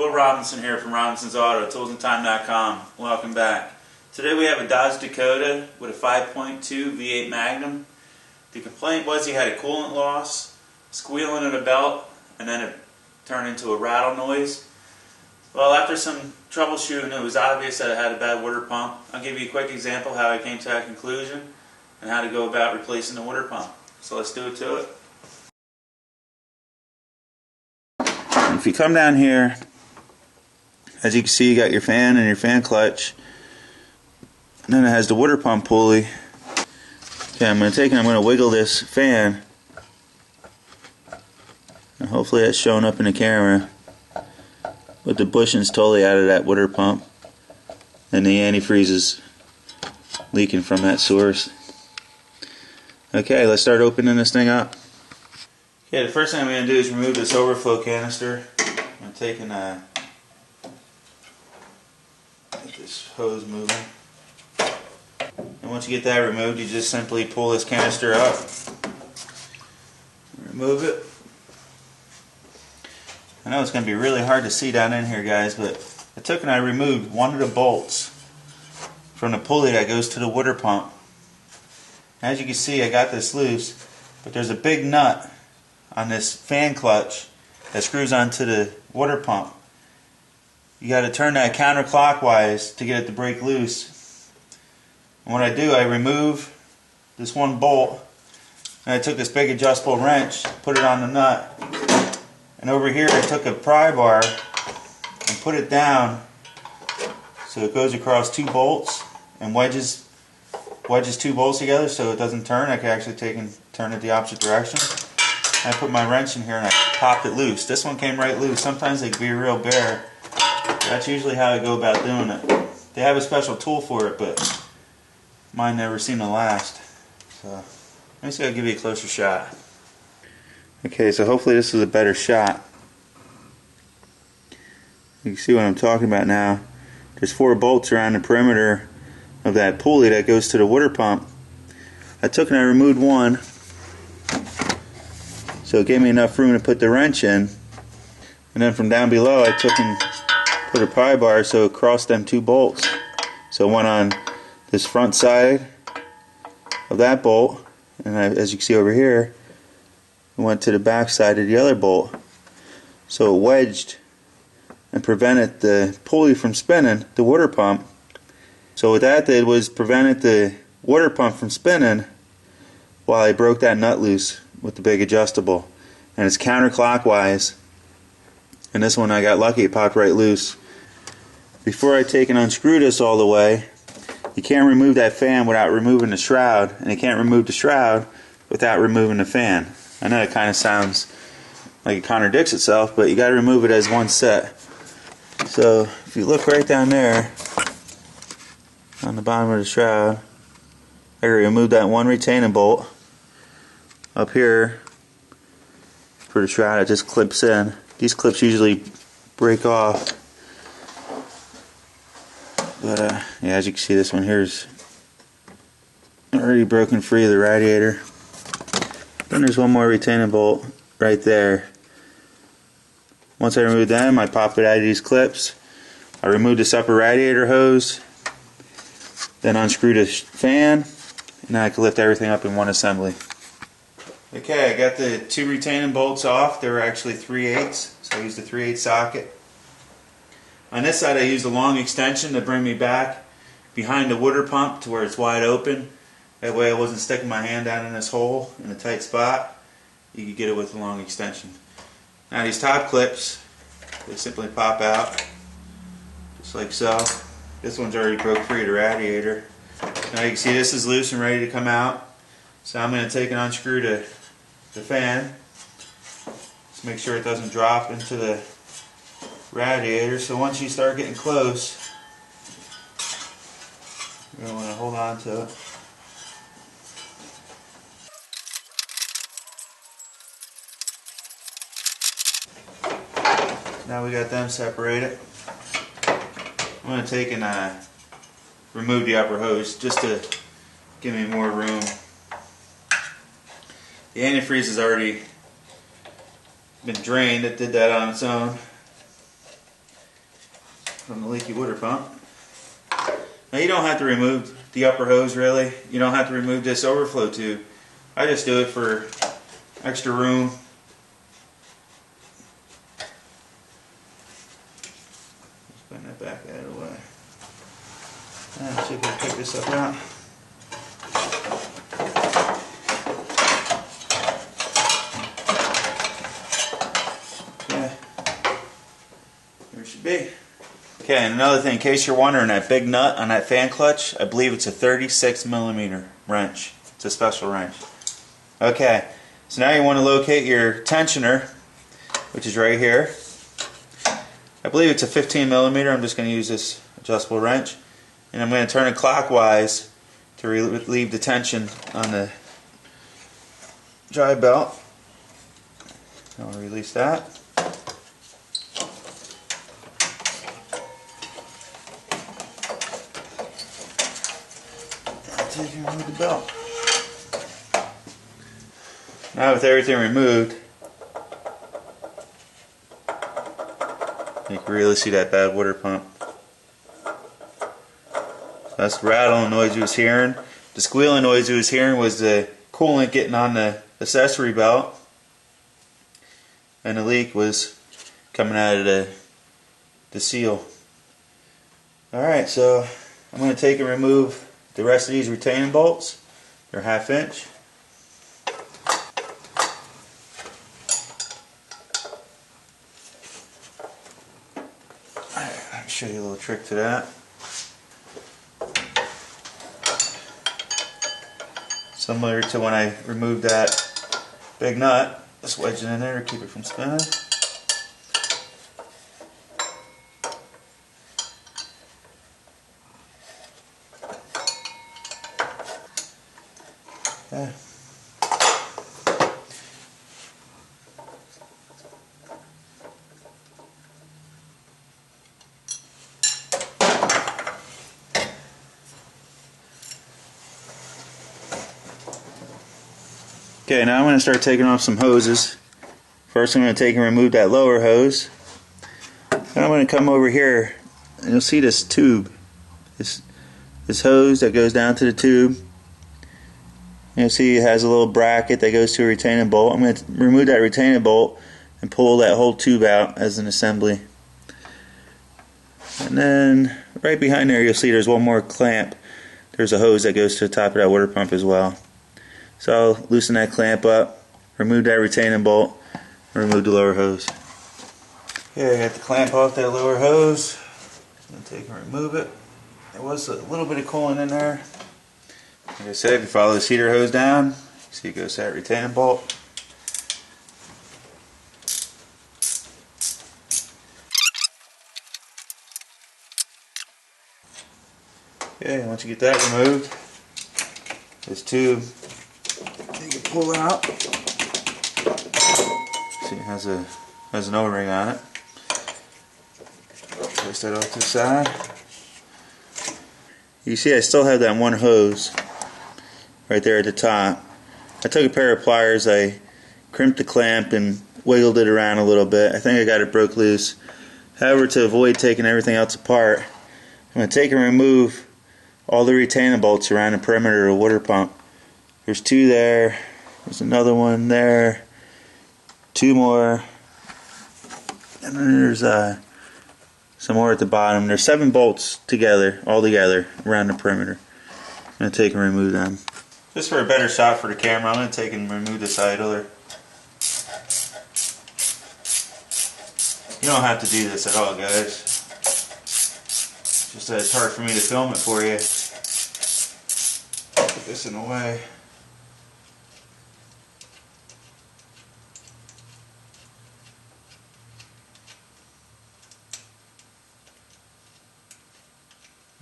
Will Robinson here from Robinson's Auto, toolsandtime.com. Welcome back. Today we have a Dodge Dakota with a 5.2 V8 Magnum. The complaint was he had a coolant loss, squealing in a belt, and then it turned into a rattle noise. Well, after some troubleshooting, it was obvious that it had a bad water pump. I'll give you a quick example how I came to that conclusion and how to go about replacing the water pump. So let's do it to it. If you come down here, as you can see, you got your fan and your fan clutch, and then it has the water pump pulley. Okay, I'm going to wiggle this fan, and hopefully that's showing up in the camera. But the bushing's totally out of that water pump, and the antifreeze is leaking from that source. Okay, let's start opening this thing up. Okay, the first thing I'm going to do is remove this overflow canister. I'm taking get this hose moving. And once you get that removed, you just simply pull this canister up, remove it. I know it's going to be really hard to see down in here, guys, but I took and I removed one of the bolts from the pulley that goes to the water pump. As you can see, I got this loose, but there's a big nut on this fan clutch that screws onto the water pump. You got to turn that counterclockwise to get it to break loose. And what I do, I remove this one bolt, and I took this big adjustable wrench, put it on the nut, and over here I took a pry bar and put it down so it goes across two bolts and wedges two bolts together so it doesn't turn. I can actually take and turn it the opposite direction. I put my wrench in here and I popped it loose. This one came right loose. Sometimes they can be a real bear. That's usually how I go about doing it. They have a special tool for it, but mine never seemed to last. So let me see if I can give you a closer shot. Okay, so hopefully this is a better shot. You can see what I'm talking about now. There's 4 bolts around the perimeter of that pulley that goes to the water pump. I took and I removed one, so it gave me enough room to put the wrench in. And then from down below I took and put a pry bar so it crossed them 2 bolts. So it went on this front side of that bolt, and as you can see over here, it went to the back side of the other bolt. So it wedged and prevented the pulley from spinning, the water pump. So what that did was prevented the water pump from spinning while I broke that nut loose with the big adjustable. And it's counterclockwise. And this one I got lucky, it popped right loose. Before I take and unscrew this all the way, you can't remove that fan without removing the shroud, and you can't remove the shroud without removing the fan. I know it kind of sounds like it contradicts itself, but you got to remove it as one set. So if you look right down there on the bottom of the shroud, I removed that one retaining bolt. Up here for the shroud, it just clips in. These clips usually break off, but yeah, as you can see, this one here is already broken free of the radiator. Then there's one more retaining bolt right there. Once I remove them, I pop it out of these clips. I remove this upper radiator hose, then unscrew the fan, and now I can lift everything up in one assembly. Okay, I got the 2 retaining bolts off. They were actually 3/8, so I used a 3/8 socket. On this side I used a long extension to bring me back behind the water pump to where it's wide open. That way I wasn't sticking my hand down in this hole in a tight spot. You could get it with a long extension. Now these top clips, they simply pop out, just like so. This one's already broke free of the radiator. Now you can see this is loose and ready to come out. So I'm going to take and unscrew the fan. Just make sure it doesn't drop into the radiator. So once you start getting close, you're going to want to hold on to it. Now we got them separated. I'm going to take and remove the upper hose just to give me more room. The antifreeze has already been drained. It did that on its own. from the leaky water pump. Now you don't have to remove the upper hose really. You don't have to remove this overflow tube. I just do it for extra room. Just bring that back out of the way. Let's see if we can pick this up out. Okay. There it should be. Okay, and another thing, in case you're wondering, that big nut on that fan clutch, I believe it's a 36mm wrench. It's a special wrench. Okay, so now you want to locate your tensioner, which is right here. I believe it's a 15mm. I'm just going to use this adjustable wrench. And I'm going to turn it clockwise to relieve the tension on the drive belt. I'll release that. Take and remove the belt. Now with everything removed, you can really see that bad water pump. That's the rattling noise you was hearing. The squealing noise you was hearing was the coolant getting on the accessory belt, and the leak was coming out of the seal. Alright, so I'm going to take and remove the rest of these retaining bolts. They're 1/2 inch. I'll show you a little trick to that. Similar to when I removed that big nut, just wedge it in there to keep it from spinning. Okay. Okay, now I'm going to start taking off some hoses. First I'm going to take and remove that lower hose. Then I'm going to come over here and you'll see this tube. This hose that goes down to the tube. You'll see it has a little bracket that goes to a retaining bolt. I'm going to remove that retaining bolt and pull that whole tube out as an assembly. And then right behind there you'll see there's one more clamp. There's a hose that goes to the top of that water pump as well. So I'll loosen that clamp up, remove that retaining bolt, and remove the lower hose. Okay, I got the clamp off that lower hose. I'm going to take and remove it. There was a little bit of coolant in there. Like I said, if you follow this heater hose down, you see it goes to that retaining bolt. Okay, once you get that removed, this tube you can pull out. See, it has an O-ring on it. Place that off to the side. You see, I still have that one hose right there at the top. I took a pair of pliers, I crimped the clamp and wiggled it around a little bit. I think I got it broke loose. However, to avoid taking everything else apart, I'm going to take and remove all the retaining bolts around the perimeter of the water pump. There's 2 there, there's another one there, 2 more, and then there's some more at the bottom. There's 7 bolts together, all together, around the perimeter. I'm going to take and remove them. Just for a better shot for the camera, I'm going to take and remove this idler. You don't have to do this at all, guys. Just that it's hard for me to film it for you. Put this in the way.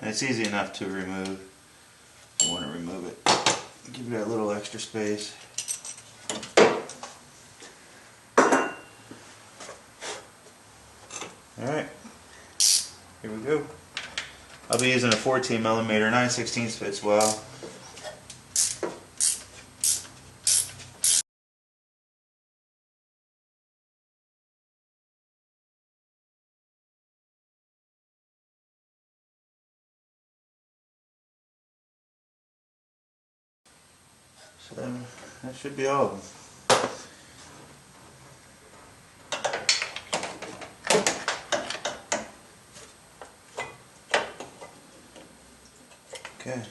And it's easy enough to remove. You want to remove it. Give you that little extra space. Alright, here we go. I'll be using a 14mm, 9/16 fits well. So that should be all of them. Okay.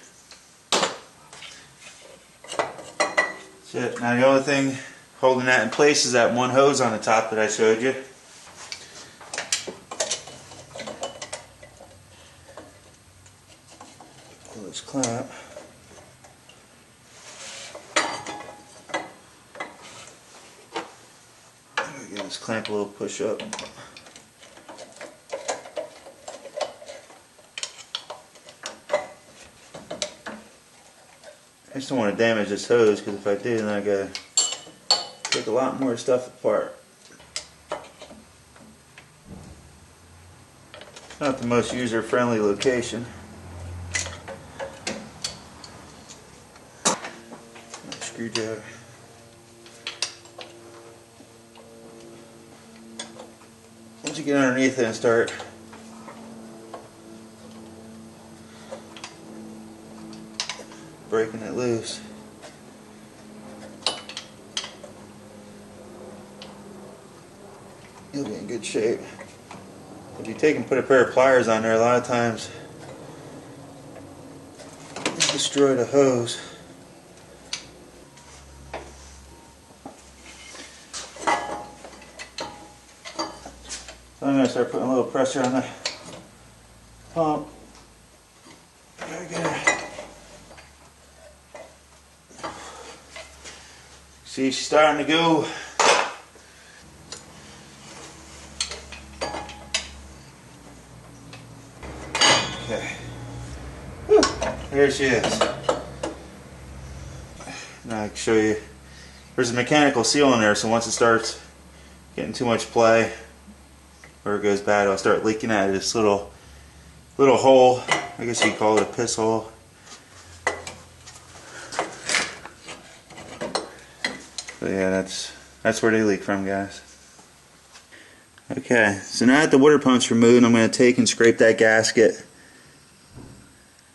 That's it. Now the only thing holding that in place is that one hose on the top that I showed you. Pull this clamp. Give this clamp a little push up. I just don't want to damage this hose, because if I do, then I gotta take a lot more stuff apart. Not the most user-friendly location. Screwdriver. Once you get underneath it and start breaking it loose, you'll be in good shape. If you take and put a pair of pliers on there, a lot of times you destroy the hose. So I'm going to start putting a little pressure on the pump. There we go. See, she's starting to go. Okay. Whew. There she is. Now I can show you. There's a mechanical seal in there, so once it starts getting too much play, or it goes bad, it'll start leaking out of this little hole. I guess you could call it a piss hole. But yeah, that's where they leak from, guys. Okay, so now that the water pump's removed, I'm going to take and scrape that gasket.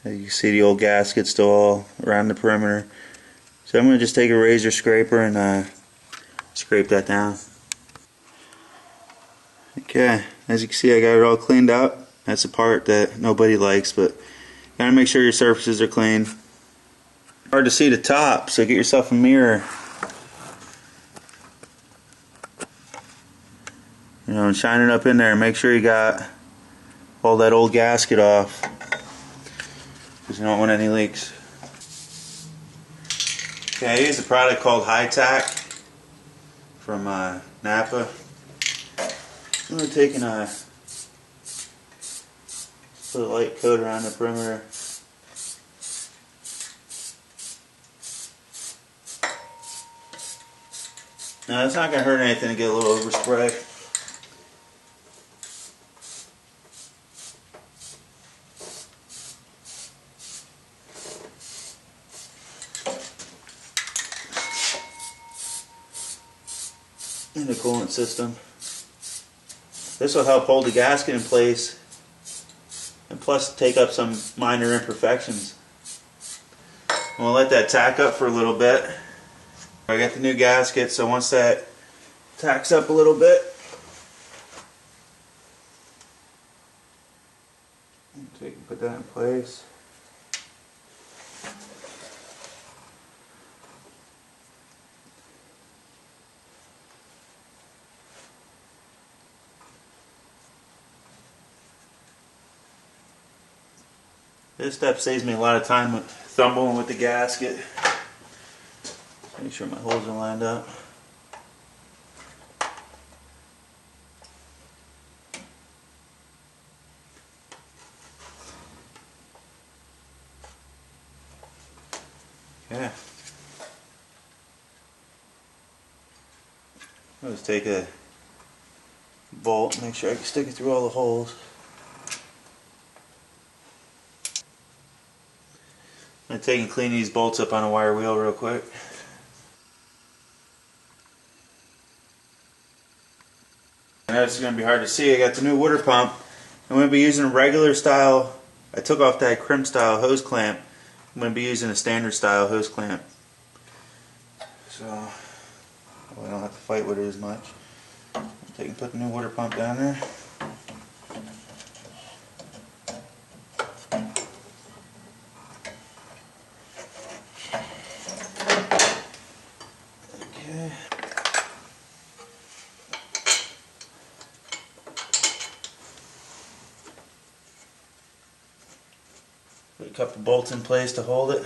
You can see the old gasket still all around the perimeter. So I'm going to just take a razor scraper and scrape that down. Okay, as you can see, I got it all cleaned up. That's the part that nobody likes, but you gotta make sure your surfaces are clean. Hard to see the top, so get yourself a mirror. You know, and shine it up in there. Make sure you got all that old gasket off, because you don't want any leaks. Okay, I use a product called High Tack from Napa. I'm going to take and put a light coat around the perimeter. Now it's not going to hurt anything to get a little overspray. In the coolant system. This will help hold the gasket in place, and plus take up some minor imperfections. I'm going to let that tack up for a little bit. I got the new gasket, so once that tacks up a little bit, take and put that in place. This step saves me a lot of time with fumbling with the gasket. Make sure my holes are lined up. Okay. I'll just take a bolt, make sure I can stick it through all the holes. I'm going to take and clean these bolts up on a wire wheel real quick. I know it's going to be hard to see. I got the new water pump. I'm going to be using a regular style. I took off that crimp style hose clamp. I'm going to be using a standard style hose clamp. so I don't have to fight with it as much. Take and put the new water pump down there. Okay. Put a couple bolts in place to hold it.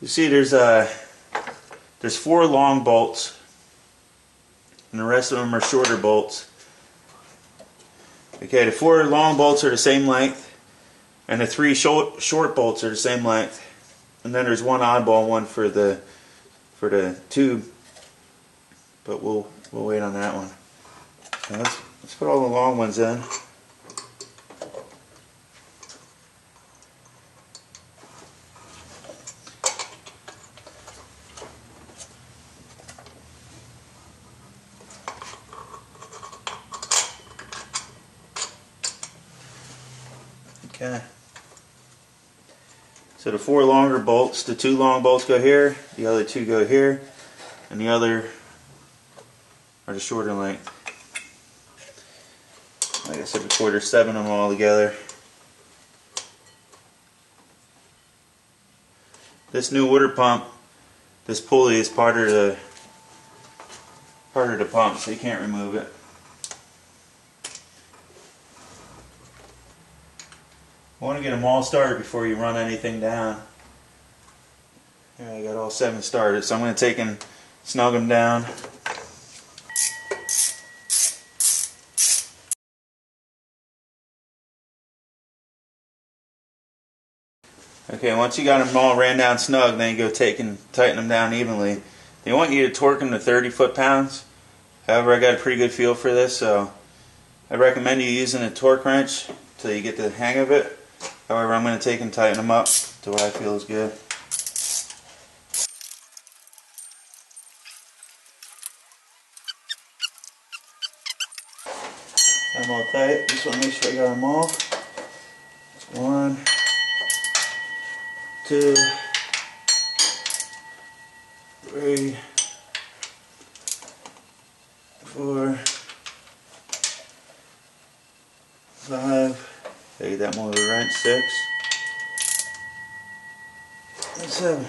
You see there's 4 long bolts and the rest of them are shorter bolts. Okay, the 4 long bolts are the same length and the 3 short bolts are the same length, and then there's one oddball one for the tube, but we'll wait on that one. Now let's put all the long ones in. Okay. So the 4 longer bolts, the 2 long bolts go here, the other 2 go here, and the other are the shorter length. Like I said before, there's 7 of them all together. This new water pump, this pulley is part of the pump, so you can't remove it. You want to get them all started before you run anything down. Here, I got all 7 started, so I'm going to take and snug them down. Okay, once you got them all ran down snug, then you go take and tighten them down evenly. They want you to torque them to 30 foot-pounds. However, I got a pretty good feel for this, so I recommend you using a torque wrench until you get the hang of it. However, I'm going to take and tighten them up to what I feel is good. Got them all tight. Just want to make sure I got them all. 1, 2, 3, 4, 5. Okay, get that more with a wrench. 6 and 7.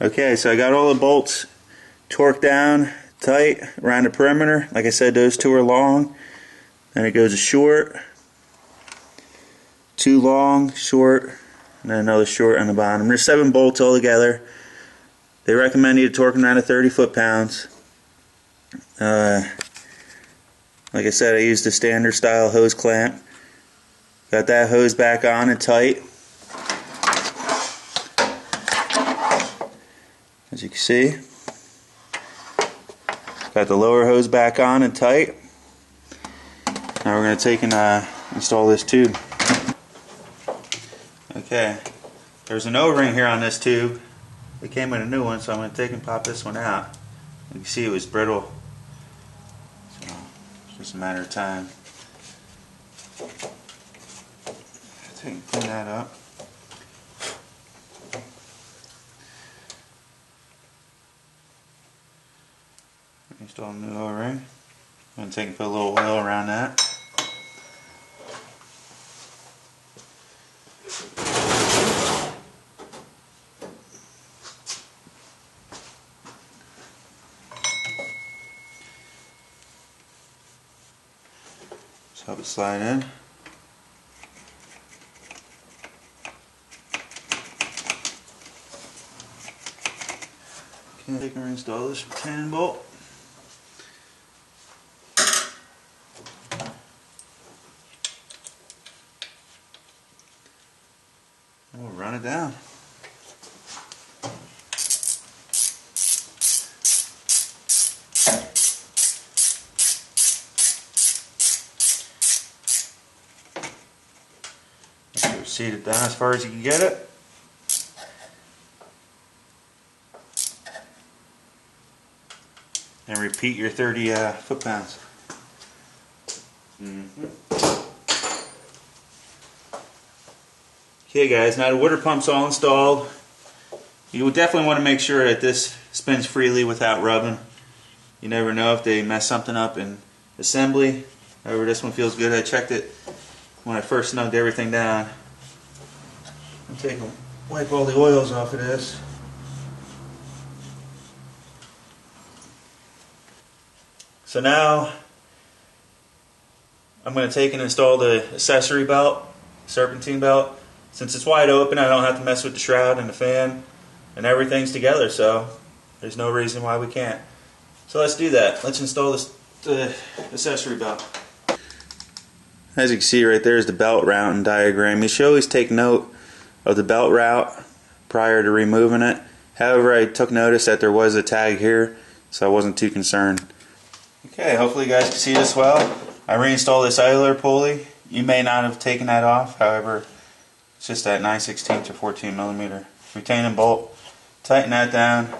Okay, so I got all the bolts torqued down tight around the perimeter. Like I said, those 2 are long. Then it goes a short, 2 long, short, and then another short on the bottom. There's 7 bolts all together. They recommend you to torque them down to 30 foot-pounds. Like I said, I used the standard style hose clamp. Got that hose back on and tight. As you can see, got the lower hose back on and tight. Now we're going to take and install this tube. Okay, there's an O-ring here on this tube. It came with a new one, so I'm going to take and pop this one out. You can see it was brittle, so it's just a matter of time. Take and clean that up. Install a new O-ring. I'm going to take and put a little oil around that. Just help it slide in. Okay, take and reinstall this retaining bolt. And we'll run it down. Seat it down as far as you can get it. and repeat your 30 foot-pounds. Okay guys, now the water pump's all installed. You would definitely want to make sure that this spins freely without rubbing. You never know if they mess something up in assembly. However, this one feels good. I checked it when I first snugged everything down. Wipe all the oils off of this. So now I'm going to take and install the accessory belt, serpentine belt. Since it's wide open, I don't have to mess with the shroud and the fan, and everything's together, so there's no reason why we can't. So let's do that. Let's install the accessory belt. As you can see right there is the belt route and diagram. You should always take note of the belt route prior to removing it. However, I took notice that there was a tag here, so I wasn't too concerned. Okay, hopefully you guys can see this well. I reinstalled this idler pulley. You may not have taken that off, however, it's just that 9/16 or 14 millimeter retaining bolt. Tighten that down.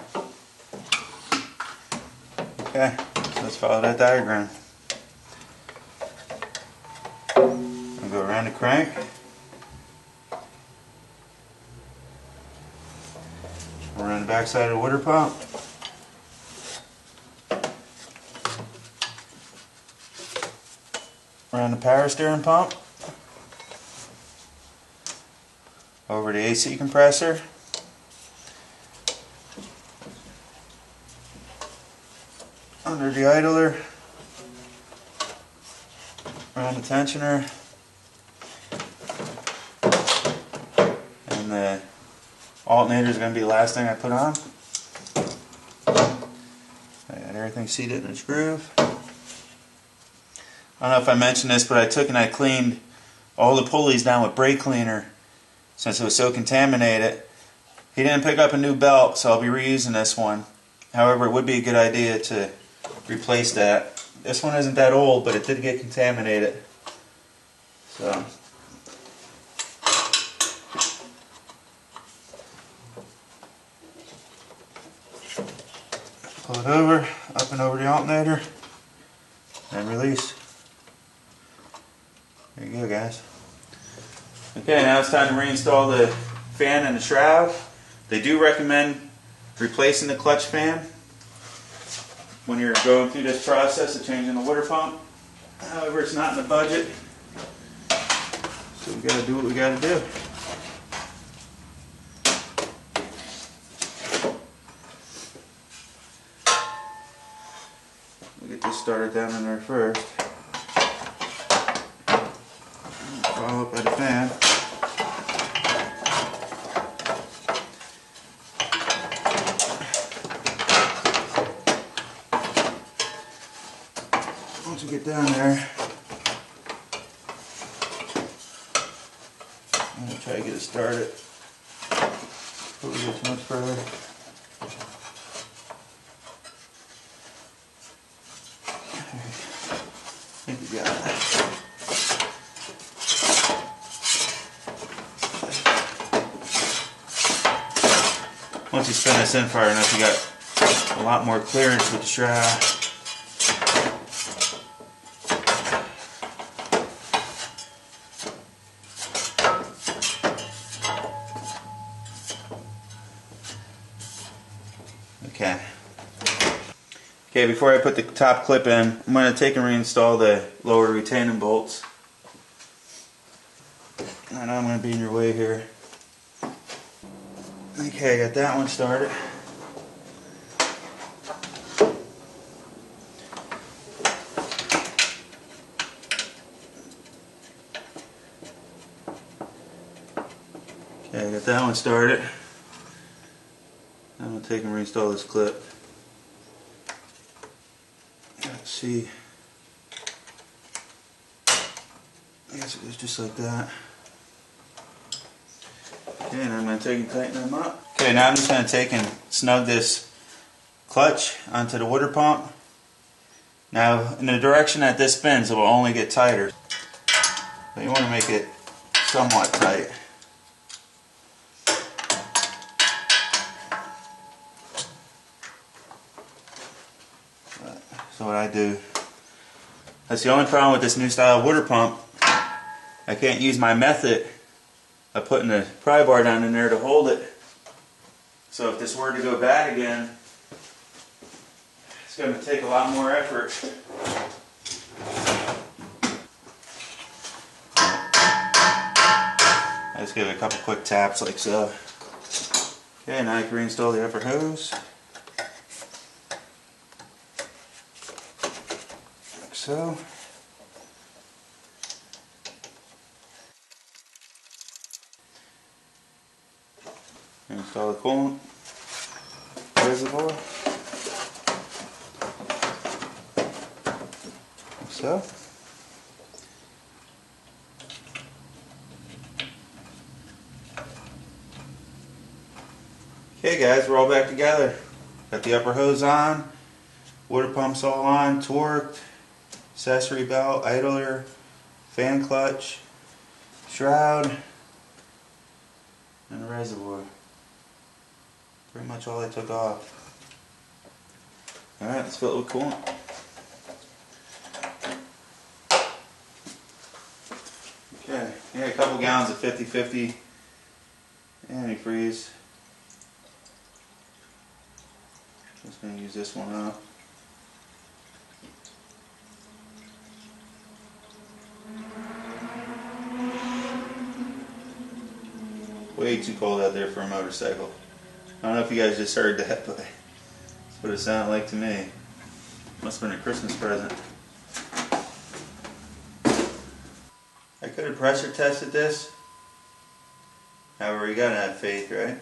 Okay, so let's follow that diagram. I'll go around the crank. Around the back side of the water pump. Around the power steering pump. Over the AC compressor. Under the idler. Around the tensioner. And the alternator is going to be the last thing I put on. I got everything seated in its groove. I don't know if I mentioned this, but I took and I cleaned all the pulleys down with brake cleaner since it was so contaminated. He didn't pick up a new belt, so I'll be reusing this one. However, it would be a good idea to replace that. This one isn't that old, but it did get contaminated. So pull it over, up and over the alternator, and release. There you go, guys. Okay, now it's time to reinstall the fan and the shroud. They do recommend replacing the clutch fan when you're going through this process of changing the water pump. However, it's not in the budget, so we got to do what we got to do. We'll get this started down in there first. Follow up by the fan. Once we get down there, I'm going to try to get it started before we get too much further. I think we got it. Once you spin this in far enough, you got a lot more clearance with the shroud. Okay, before I put the top clip in, I'm going to take and reinstall the lower retaining bolts. I know I'm going to be in your way here. Okay, I got that one started. Okay, I got that one started. I'm going to take and reinstall this clip. Let's see. I guess it goes just like that. Okay, and I'm going to take and tighten them up. Okay, now I'm just going to take and snug this clutch onto the water pump. Now, in the direction that this spins, it will only get tighter. But you want to make it somewhat tight. So what I do, that's the only problem with this new style water pump. I can't use my method of putting the pry bar down in there to hold it. So if this were to go bad again, it's going to take a lot more effort. I just give it a couple quick taps like so. Okay, now I can reinstall the upper hose. Like so. Install the coolant reservoir. Like so. Okay guys, we're all back together. Got the upper hose on, water pump's all on, torqued, accessory belt, idler, fan clutch, shroud, and the reservoir. Pretty much all I took off. Alright, let's fill it with coolant. Okay, yeah, a couple gallons of 50/50 antifreeze. Just going to use this one up. Way too cold out there for a motorcycle. I don't know if you guys just heard that, but that's what it sounded like to me. Must have been a Christmas present. I could have pressure tested this. However, you gotta have faith, right?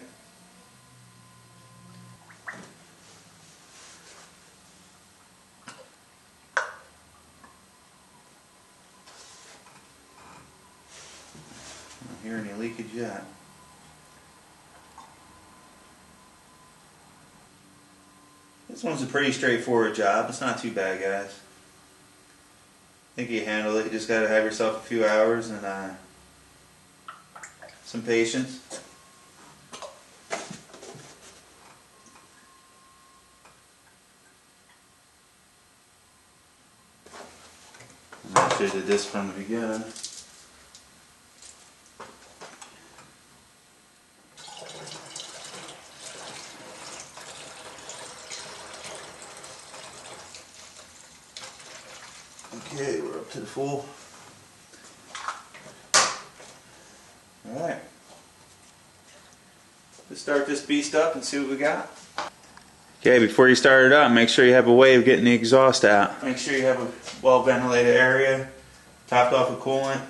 I don't hear any leakage yet. This one's a pretty straightforward job. It's not too bad, guys. I think you handle it. You just gotta have yourself a few hours and some patience. I should have did this from the beginning. Okay, we're up to the full. Alright. Let's start this beast up and see what we got. Okay, before you start it up, make sure you have a way of getting the exhaust out. Make sure you have a well ventilated area, topped off with coolant.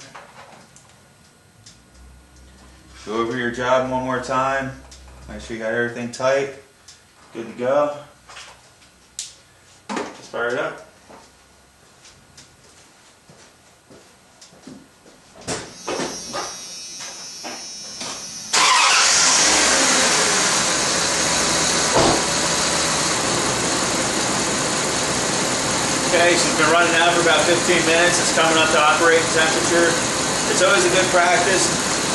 Go over your job one more time. Make sure you got everything tight. Good to go. Let's fire it up. Okay, she's been running now for about 15 minutes. It's coming up to operating temperature. It's always a good practice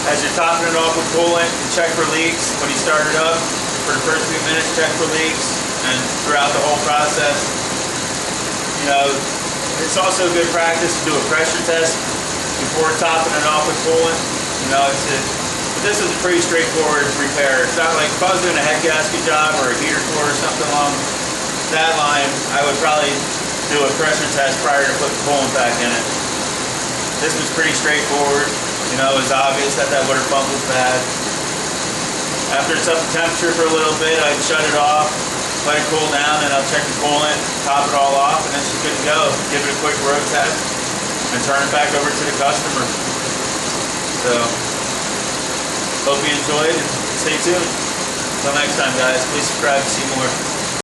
as you're topping it off with coolant and check for leaks when you start it up. For the first few minutes, check for leaks, and throughout the whole process. You know, it's also good practice to do a pressure test before topping it off with coolant. You know, but this is a pretty straightforward repair. It's not like if I was doing a head gasket job or a heater core or something along that line, I would probably do a pressure test prior to putting coolant back in it. This was pretty straightforward. You know, it was obvious that that water pump was bad. After it's up to temperature for a little bit, I'd shut it off, let it cool down, and I'll check the coolant, top it all off, and then she's good to go. Give it a quick road test, and turn it back over to the customer. So, hope you enjoyed, and stay tuned. Until next time, guys, please subscribe to see more.